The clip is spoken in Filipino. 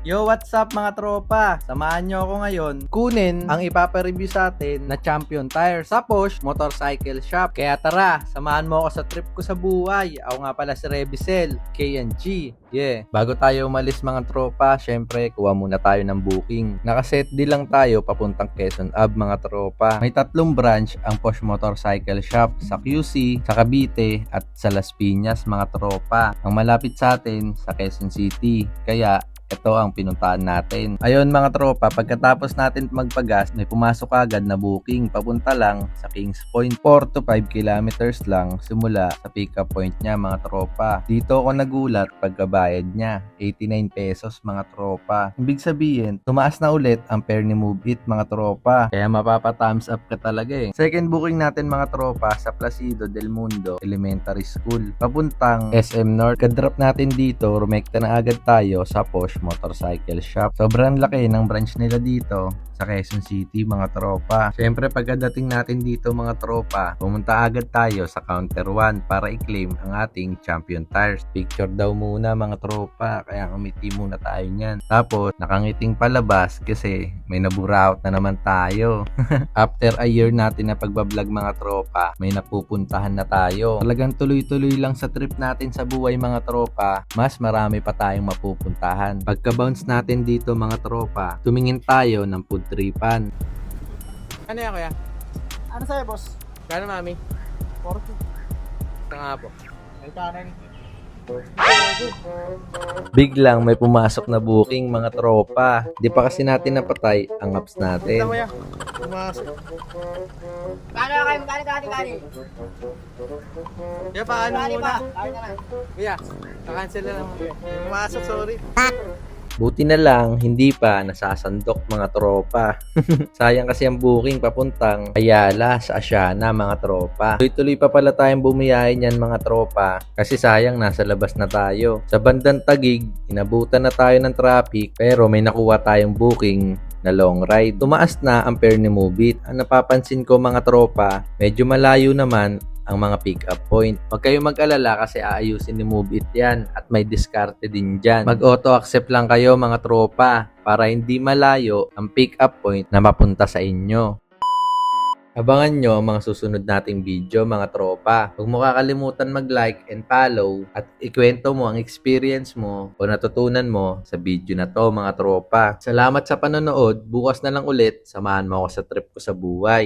Yo, what's up mga tropa? Samahan nyo ako ngayon. Kunin ang ipapa-review sa atin na Champion Tire sa Posh Motorcycle Shop. Kaya tara, samahan mo ako sa trip ko sa buhay. Ako nga pala si Rebicel, KNG. Yeah. Bago tayo umalis mga tropa, syempre kuha muna tayo ng booking. Nakaset di lang tayo papuntang Quezon Ave mga tropa. May 3 branch ang Posh Motorcycle Shop sa QC, sa Cavite at sa Las Piñas mga tropa. Ang malapit sa atin sa Quezon City. Kaya ito ang pinuntahan natin. Ayun mga tropa, pagkatapos natin magpagas, may pumasok agad na booking. Papunta lang sa Kings Point. 4 to 5 kilometers lang simula sa pick-up point niya mga tropa. Dito ako nagulat pagkabayad niya. 89 pesos mga tropa. Ibig sabihin, tumaas na ulit ang fare ni Move It mga tropa. Kaya mapapa-thumbs up ka talaga eh. Second booking natin mga tropa sa Placido del Mundo Elementary School. Papuntang SM North. Kadrop natin dito, rumekta na agad tayo sa Posh Motorcycle Shop. Sobrang laki ng branch nila dito sa Quezon City mga tropa. Siyempre pagkadating natin dito mga tropa, pumunta agad tayo sa Counter 1 para i-claim ang ating Champion Tires. Picture daw muna mga tropa, kaya umiti muna tayo niyan. Tapos nakangiting palabas kasi may naburaot na naman tayo. After a year natin na pagbablog mga tropa, may napupuntahan na tayo. Talagang tuloy-tuloy lang sa trip natin sa buhay mga tropa, mas marami pa tayong mapupuntahan. Pagka-bounce natin dito mga tropa, tumingin tayo ng food tripan. Ano yan kuya? Ano sa'yo, boss? Gano'n mami? 40. Ito nga po. May kanan. Biglang may pumasok na booking mga tropa. Di pa kasi natin napatay ang apps Ito natin. kuya. Pumasok. Kani. Kuya paano muna? Kani ka na. Kuya, nakancel na lang. Pumasok, sorry. Buti na lang, hindi pa nasasandok mga tropa. Sayang kasi ang booking papuntang Ayala sa Asiana mga tropa. Tuloy-tuloy pa pala tayong bumiyahe niyan mga tropa. Kasi sayang nasa labas na tayo. Sa bandang Taguig, inabutan na tayo ng traffic pero may nakuha tayong booking na long ride. Tumaas na ang fare ni Move It. Ang napapansin ko mga tropa, medyo malayo naman ang mga pick-up point. Huwag kayong mag-alala kasi aayusin ni Move It yan at may diskarte din dyan. Mag-auto-accept lang kayo mga tropa para hindi malayo ang pick-up point na mapunta sa inyo. Abangan nyo ang mga susunod nating video mga tropa. Huwag mo kakalimutan mag-like and follow at ikwento mo ang experience mo o natutunan mo sa video na to mga tropa. Salamat sa panonood. Bukas na lang ulit. Samahan mo ako sa trip ko sa buhay.